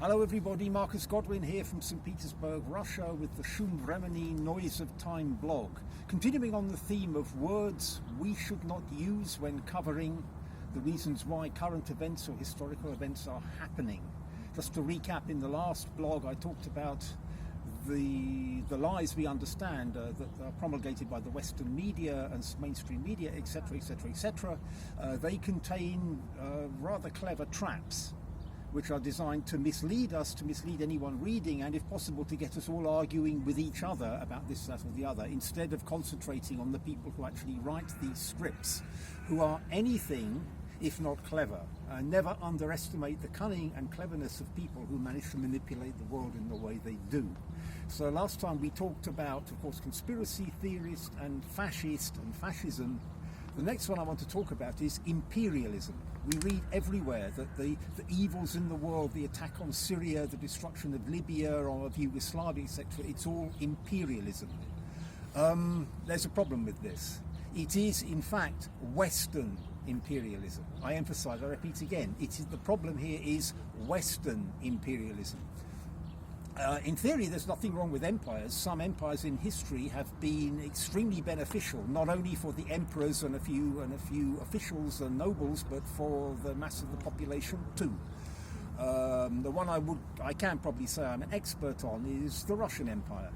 Hello everybody, Marcus Godwin here from St. Petersburg, Russia with the Shoom Vremeny Noise of Time blog. Continuing on the theme of words we should not use when covering the reasons why current events or historical events are happening. Just to recap, in the last blog I talked about the lies we understand that are promulgated by the Western media and mainstream media, etc., etc., etc. They contain rather clever traps which are designed to mislead us, to mislead anyone reading, and if possible to get us all arguing with each other about this, that or the other, instead of concentrating on the people who actually write these scripts, who are anything if not clever. Never underestimate the cunning and cleverness of people who manage to manipulate the world in the way they do. So last time we talked about, of course, conspiracy theorists and fascist and fascism. The next one I want to talk about is imperialism. We read everywhere that the evils in the world, the attack on Syria, the destruction of Libya or of Yugoslavia, etc., it's all imperialism. There's a problem with this. It is, in fact, Western imperialism. I emphasize, I repeat again, the problem here is Western imperialism. In theory, there's nothing wrong with empires. Some empires in history have been extremely beneficial, not only for the emperors and a few officials and nobles, but for the mass of the population too. The one I can probably say I'm an expert on is the Russian Empire.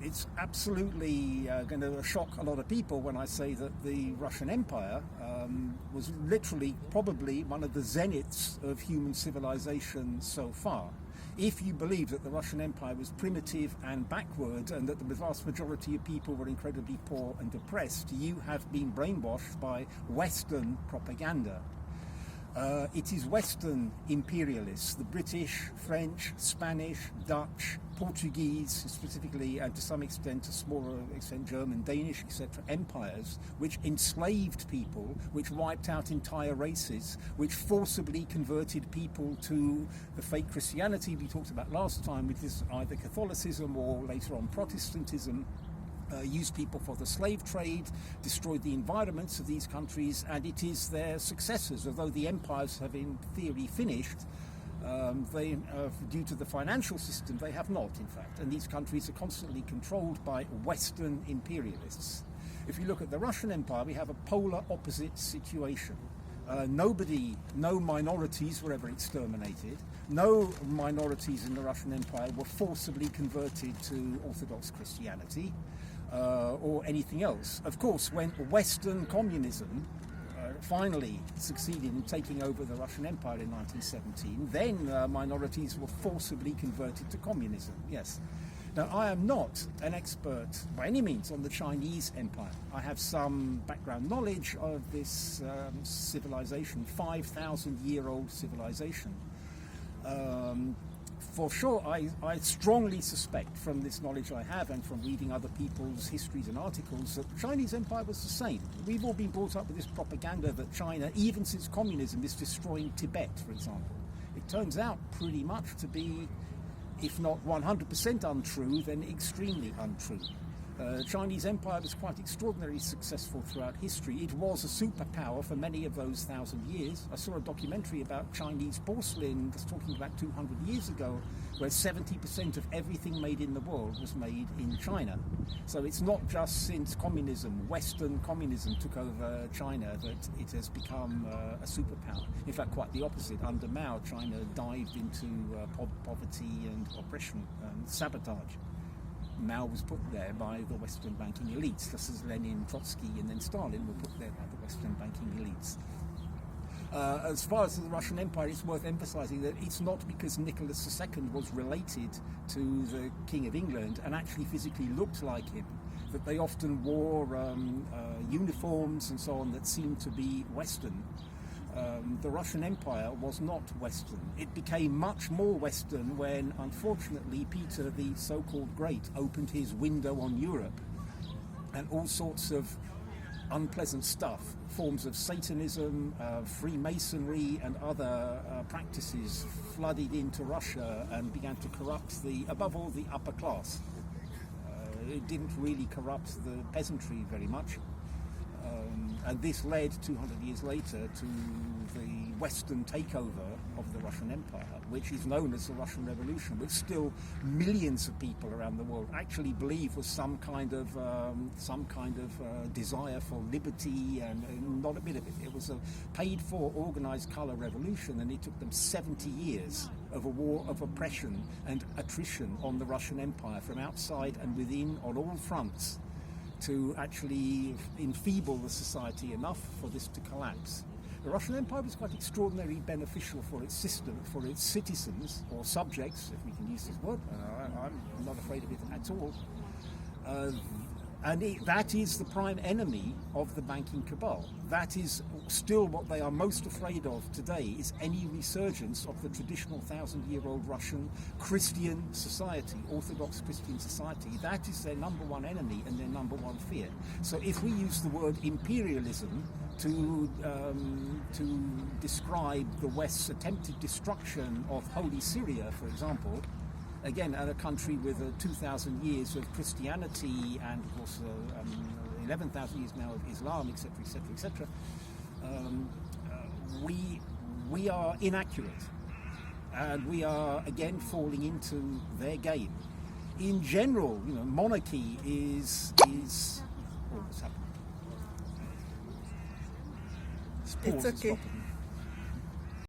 It's absolutely going to shock a lot of people when I say that the Russian Empire was literally probably one of the zeniths of human civilization so far. If you believe that the Russian Empire was primitive and backward and that the vast majority of people were incredibly poor and depressed, you have been brainwashed by Western propaganda. It is Western imperialists, the British, French, Spanish, Dutch, Portuguese, specifically, and to some extent, to smaller extent, German, Danish, etc., empires, which enslaved people, which wiped out entire races, which forcibly converted people to the fake Christianity we talked about last time, which is either Catholicism or later on Protestantism. Used people for the slave trade, destroyed the environments of these countries, and it is their successors. Although the empires have in theory finished, due to the financial system, they have not, in fact. And these countries are constantly controlled by Western imperialists. If you look at the Russian Empire, we have a polar opposite situation. No minorities were ever exterminated. No minorities in the Russian Empire were forcibly converted to Orthodox Christianity or anything else. Of course, when Western communism finally succeeded in taking over the Russian Empire in 1917, then minorities were forcibly converted to communism, yes. Now, I am not an expert by any means on the Chinese Empire. I have some background knowledge of this civilization, 5,000-year-old civilization. For sure, I strongly suspect from this knowledge I have and from reading other people's histories and articles that the Chinese Empire was the same. We've all been brought up with this propaganda that China, even since communism, is destroying Tibet, for example. It turns out pretty much to be, if not 100% untrue, then extremely untrue. The Chinese Empire was quite extraordinarily successful throughout history. It was a superpower for many of those 1,000 years. I saw a documentary about Chinese porcelain just talking about 200 years ago, where 70% of everything made in the world was made in China. So it's not just since communism, Western communism took over China, that it has become a superpower. In fact, quite the opposite. Under Mao, China dived into poverty and oppression and sabotage. Mao was put there by the Western banking elites, just as Lenin, Trotsky, and then Stalin were put there by the Western banking elites. As far as the Russian Empire, it's worth emphasizing that it's not because Nicholas II was related to the King of England and actually physically looked like him, that they often wore uniforms and so on that seemed to be Western. The Russian Empire was not Western. It became much more Western when, unfortunately, Peter the so-called Great opened his window on Europe, and all sorts of unpleasant stuff, forms of Satanism, Freemasonry and other practices flooded into Russia and began to corrupt above all, the upper class. It didn't really corrupt the peasantry very much. And this led 200 years later to the Western takeover of the Russian Empire, which is known as the Russian Revolution, which still millions of people around the world actually believe was some kind of desire for liberty, and not a bit of it. It was a paid-for, organised colour revolution, and it took them 70 years of a war of oppression and attrition on the Russian Empire from outside and within on all fronts to actually enfeeble the society enough for this to collapse. The Russian Empire was quite extraordinarily beneficial for its system, for its citizens, or subjects, if we can use this word. I'm not afraid of it at all. That is the prime enemy of the banking cabal. That is still what they are most afraid of today, is any resurgence of the traditional 1,000-year-old Russian Christian society, Orthodox Christian society. That is their number one enemy and their number one fear. So if we use the word imperialism to describe the West's attempted destruction of Holy Syria, for example, again, a country with 2,000 years of Christianity and, of course, 11,000 years now of Islam, etc., etc., etc., we are inaccurate, and we are again falling into their game. In general, monarchy is. Oh, what's happened? It's okay.